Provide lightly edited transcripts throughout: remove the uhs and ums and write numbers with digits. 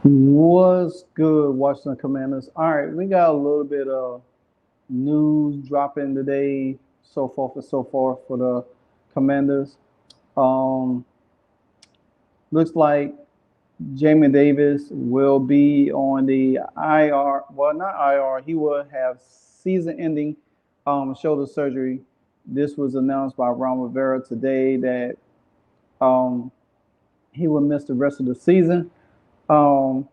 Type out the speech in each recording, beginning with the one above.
Was good Washington Commanders. All right, we got a little bit of news dropping today, so forth and so forth for the Commanders. Um, Looks like Jamin Davis will be on the IR. Well, not IR. He will have season-ending shoulder surgery. This was announced by Ron Rivera today that um, he will miss the rest of the season. Um,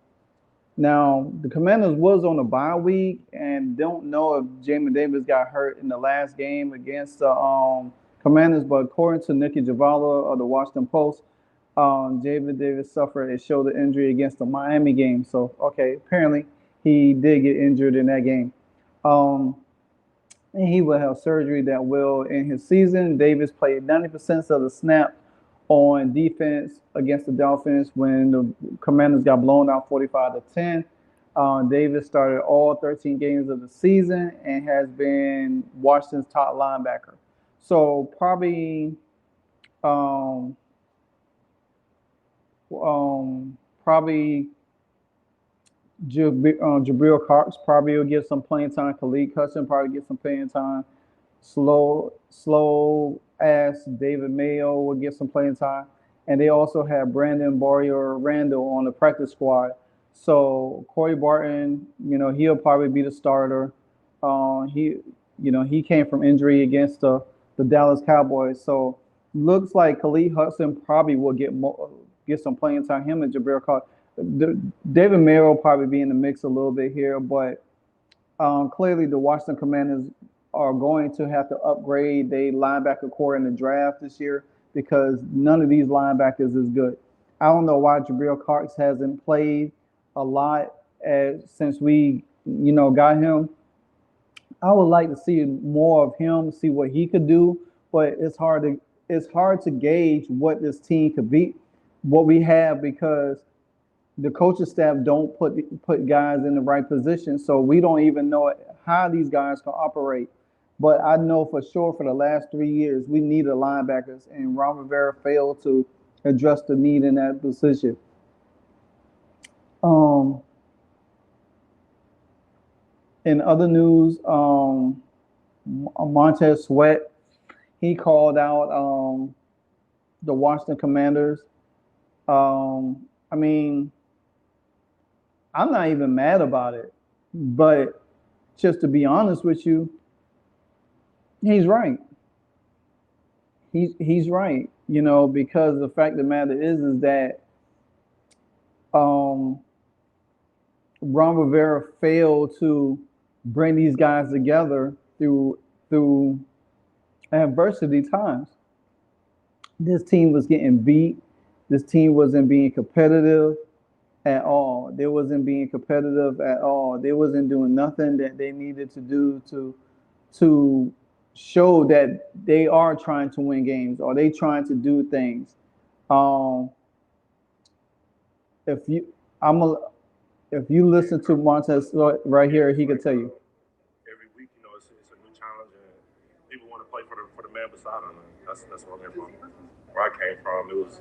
Now, the Commanders was on a bye week and don't know if Jamin Davis got hurt in the last game against the Commanders, but according to Nikki Javala of the Washington Post, Jamin Davis suffered a shoulder injury against the Miami game. So, okay, apparently he did get injured in that game. Um, and he will have surgery that will end his season. Davis played 90% of the snap on defense against the Dolphins when the Commanders got blown out 45 to 10. Davis started all 13 games of the season and has been Washington's top linebacker. So um, probably Jabril Cox probably will get some playing time. Khalid Hudson probably get some playing time. Slow ass David Mayo will get some playing time. And they also have Brandon Boyer Randall on the practice squad. So Corey Barton, he'll probably be the starter. He came from injury against the Dallas Cowboys. So looks like Khalid Hudson probably will get some playing time. Him and Jabril Cox. David Mayer will probably be in the mix a little bit here, but clearly the Washington Commanders are going to have to upgrade their linebacker core in the draft this year because none of these linebackers is good. I don't know why Jabril Cox hasn't played a lot since we, got him. I would like to see more of him, see what he could do, but it's hard to gauge what this team could be, what we have because the coaching staff don't put guys in the right position, so we don't even know how these guys can operate. But I know for sure for the last 3 years we needed linebackers, and Ron Rivera failed to address the need in that position. Um, in other news, Montez Sweat he called out the Washington Commanders. I mean, I'm not even mad about it, but just to be honest with you, he's right. He's right. Because the fact of the matter is that um, Ron Rivera failed to bring these guys together through adversity times. This team was getting beat. This team wasn't being competitive at all. They wasn't being competitive at all. They wasn't doing nothing that they needed to do to show that they are trying to win games or they trying to do things. Um, if you, I'm a, if you listen to Montez right here, he could tell you. Every week, it's a new challenge, and people want to play for the man beside them. And that's where I'm from. Where I came from, it was,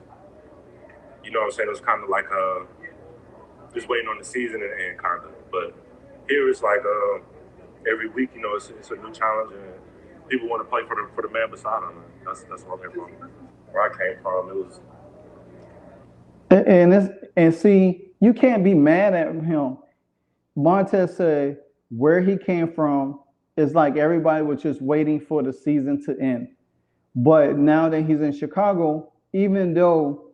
what I'm saying, it was kind of like just waiting on the season and kind of. But here it's like every week, it's a new challenge, and people want to play for the man beside them. And that's where I'm from. Where I came from, it was. And see, you can't be mad at him. Montez said where he came from is like everybody was just waiting for the season to end. But now that he's in Chicago, even though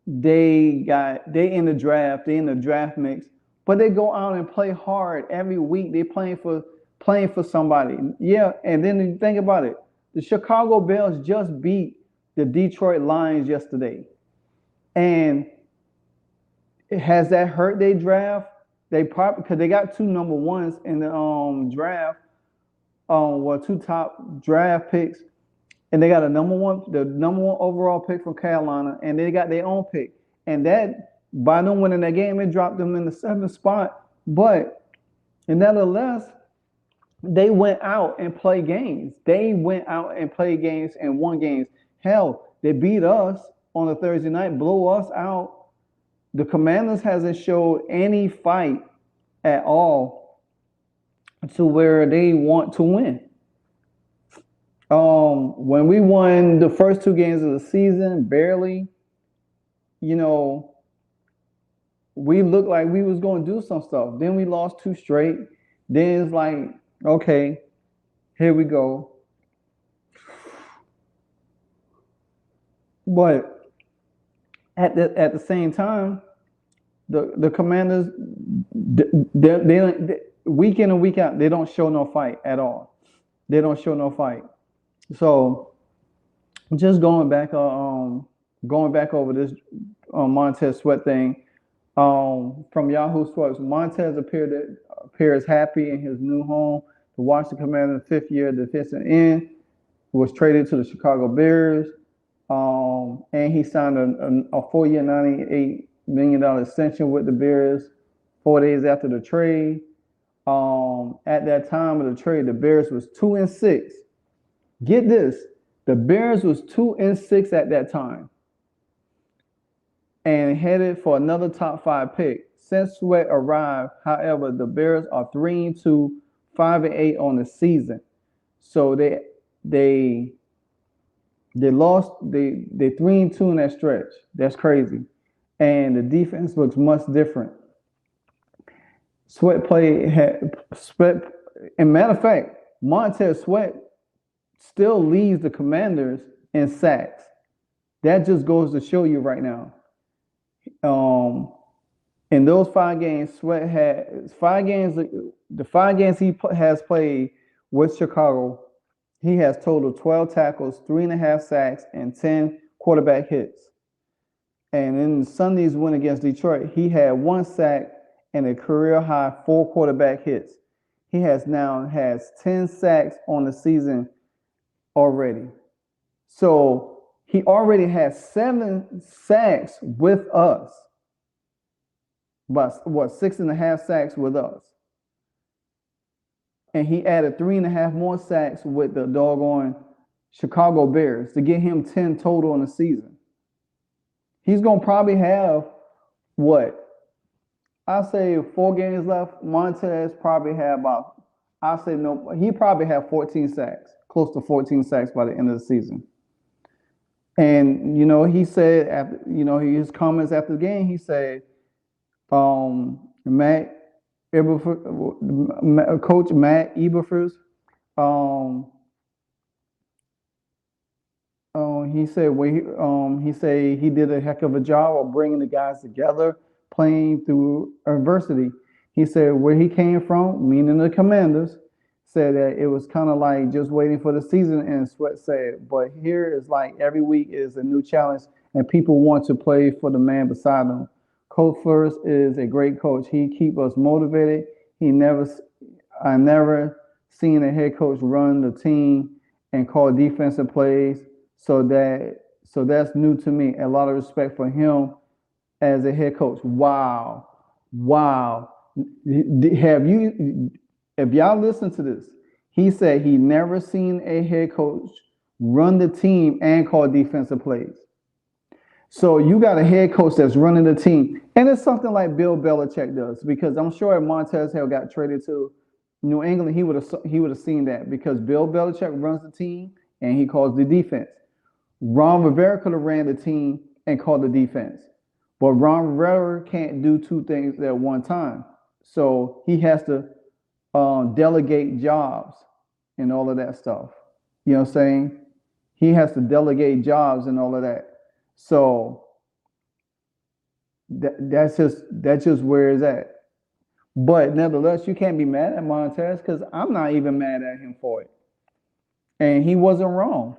they in the draft mix, but they go out and play hard every week. They playing for somebody. Yeah, and then you think about it. The Chicago Bears just beat the Detroit Lions yesterday. And has that hurt their draft? They probably because they got two number ones in the draft, two top draft picks, and they got the number one overall pick from Carolina, and they got their own pick. And that by them winning that game, it dropped them in the seventh spot. But nevertheless, they went out and played games. They went out and played games and won games. Hell, they beat us on a Thursday night, blew us out The Commanders hasn't showed any fight at all to where they want to win. When we won the first two games of the season, barely, you know, we looked like we was going to do some stuff. Then we lost two straight. Then it's like, okay, here we go. But at the same time, the Commanders, they week in and week out, they don't show no fight at all. They don't show no fight. So just going back over this Montez Sweat thing. From Yahoo Sports, Montez appears happy in his new home. The Washington Commanders' fifth-year defensive end was traded to the Chicago Bears, and he signed a 4-year, $98 million extension with the Bears 4 days after the trade. At that time of the trade, the Bears was 2-6. Get this, the Bears was 2-6 at that time, and headed for another top 5 pick. Since Sweat arrived, however, the Bears are 3-2, 5-8 on the season. So they lost, they 3-2 in that stretch. That's crazy. And the defense looks much different. And matter of fact, Montez Sweat still leads the Commanders in sacks. That just goes to show you right now. In those 5 games, Sweat had 5 games. The 5 games he has played with Chicago, he has totaled 12 tackles, 3.5 sacks, and 10 quarterback hits. And in Sunday's win against Detroit, he had 1 sack and a career high 4 quarterback hits. He has 10 sacks on the season already. So he already has 7 sacks with us. But 6.5 sacks with us. And he added 3.5 more sacks with the doggone Chicago Bears to get him 10 total in the season. He's going to probably have, I say 4 games left. Montez probably have he probably have 14 sacks, close to 14 sacks by the end of the season. And, he said, after, his comments after the game, he said, Coach Matt Eberflus, he said he did a heck of a job of bringing the guys together, playing through adversity. He said where he came from, meaning the Commanders, said that it was kind of like just waiting for the season. And Sweat said, but here is like every week is a new challenge, and people want to play for the man beside them. Coach Flores is a great coach. He keeps us motivated. I never seen a head coach run the team and call defensive plays. So that's new to me. A lot of respect for him as a head coach. Wow. If y'all listen to this, he said he never seen a head coach run the team and call defensive plays. So you got a head coach that's running the team. And it's something like Bill Belichick does, because I'm sure if Montez had got traded to New England, he would have seen that, because Bill Belichick runs the team and he calls the defense. Ron Rivera could have ran the team and called the defense. But Ron Rivera can't do 2 things at one time. So he has to delegate jobs and all of that stuff. You know what I'm saying? He has to delegate jobs and all of that. So that's just where it's at. But nevertheless, you can't be mad at Montez, because I'm not even mad at him for it. And he wasn't wrong.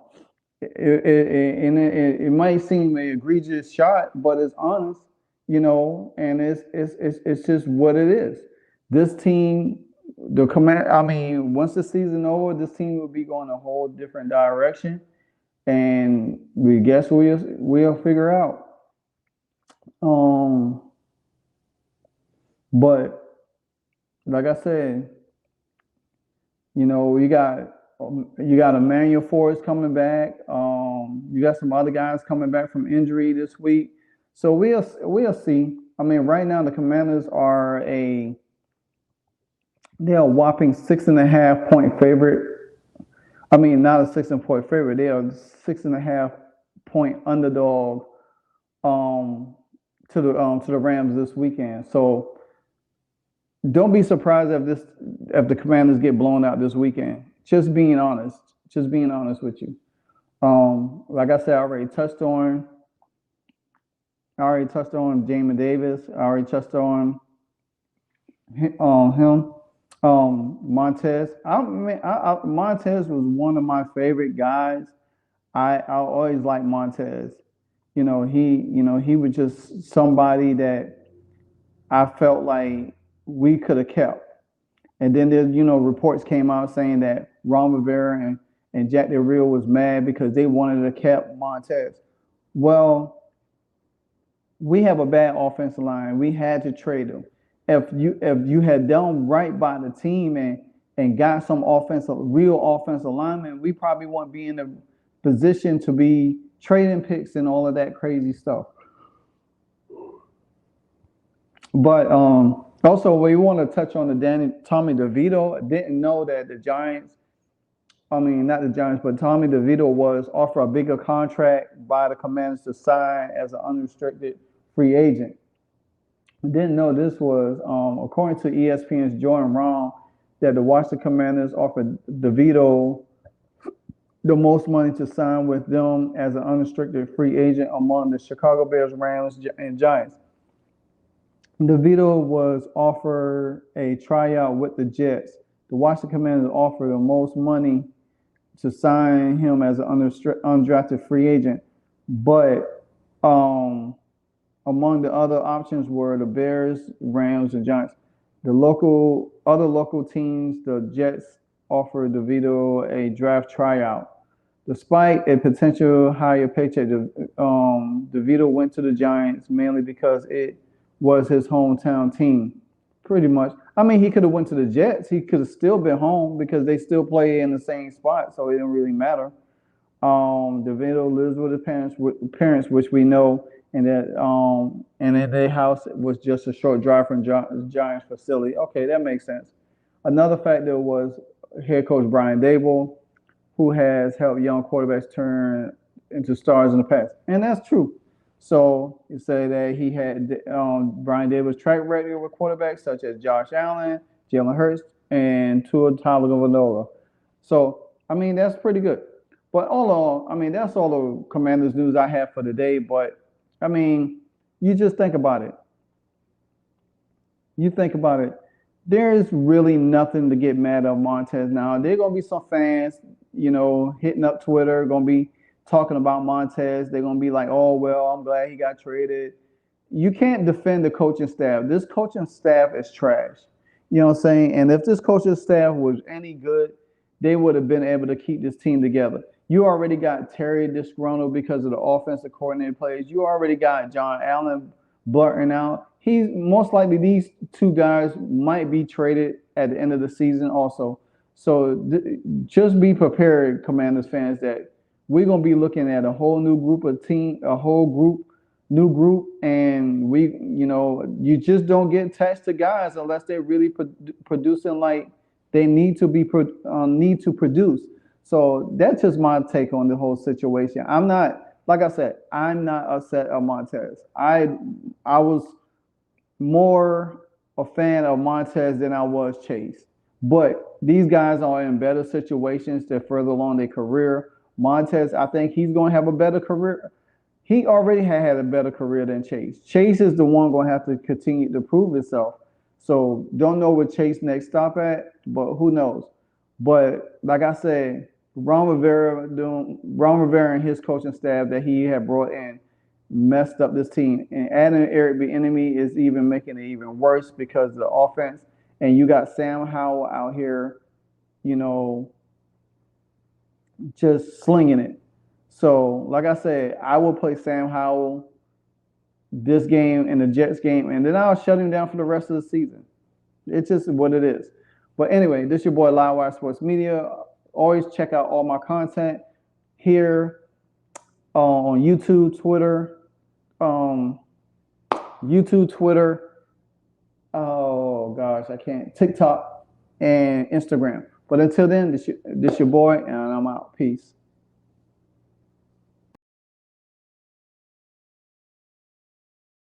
It might seem an egregious shot, but it's honest, and it's just what it is. This team, once the season over, this team will be going a whole different direction. And we'll figure out. But like I said, you got Emmanuel Forrest coming back. You got some other guys coming back from injury this week. So we'll see. right now the Commanders are they're a whopping 6.5 point favorite. Not a 6 point favorite. They are 6.5 point underdog to the Rams this weekend. So don't be surprised if the Commanders get blown out this weekend. Just being honest. Just being honest with you. Like I said, I already touched on Jamin Davis. I already touched on him. Montez. Montez was one of my favorite guys. I always liked Montez. He was just somebody that I felt like we could have kept. And then there's reports came out saying that Ron Rivera and Jack Del Rio was mad because they wanted to keep Montez. Well, we have a bad offensive line. We had to trade him. If you had done right by the team and got some real offensive linemen, we probably wouldn't be in a position to be trading picks and all of that crazy stuff. But also, we want to touch on the Tommy DeVito. I didn't know that the Giants, not the Giants, but Tommy DeVito was offered a bigger contract by the Commanders to sign as an unrestricted free agent. I didn't know this was, according to ESPN's Jordan Ron, that the Washington Commanders offered DeVito the most money to sign with them as an unrestricted free agent among the Chicago Bears, Rams, and Giants. DeVito was offered a tryout with the Jets. The Washington Commanders offered the most money to sign him as an undrafted free agent. But among the other options were the Bears, Rams, and Giants. The other local teams, the Jets offered DeVito a draft tryout. Despite a potential higher paycheck, DeVito went to the Giants mainly because it was his hometown team, pretty much. He could have went to the Jets. He could have still been home because they still play in the same spot, so it didn't really matter. DeVito lives with his parents, which we know, and that their house was just a short drive from Giants facility. Okay, that makes sense. Another factor was head coach Brian Daboll, who has helped young quarterbacks turn into stars in the past, and that's true. So you say that he had Brian Daboll's track record with quarterbacks such as Josh Allen, Jalen Hurts, and Tua Tagovailoa. So that's pretty good. But all that's all the Commanders news I have for today. But you just think about it. You think about it. There's really nothing to get mad at Montez now. There are gonna be some fans, hitting up Twitter, gonna be talking about Montez. They're gonna be like, "Oh well, I'm glad he got traded." You can't defend the coaching staff. This coaching staff is trash. You know what I'm saying? And if this coaching staff was any good, they would have been able to keep this team together. You already got Terry disgruntled because of the offensive coordinator plays. You already got John Allen blurting out. He's most likely these two guys might be traded at the end of the season also. So just be prepared, Commanders fans, that we're gonna be looking at a whole new group of new group, and you just don't get attached to guys unless they're really producing like they need to produce. So that's just my take on the whole situation. I'm not, like I said, I'm not upset of Montez. I was more a fan of Montez than I was Chase. But these guys are in better situations. They're further along their career. Montez, I think he's going to have a better career. He already had a better career than Chase. Chase is the one going to have to continue to prove himself. So don't know what Chase next stop at, but who knows? But like I said, Ron Rivera and his coaching staff that he had brought in messed up this team. And adding Eric Bieniemy is even making it even worse because of the offense. And you got Sam Howell out here, just slinging it. So, like I said, I will play Sam Howell this game and the Jets game, and then I'll shut him down for the rest of the season. It's just what it is. But anyway, this is your boy Livewire Sports Media. Always check out all my content here on YouTube, Twitter, YouTube, Twitter. Oh gosh, I can't. TikTok and Instagram. But until then, this your boy, and I'm out. Peace.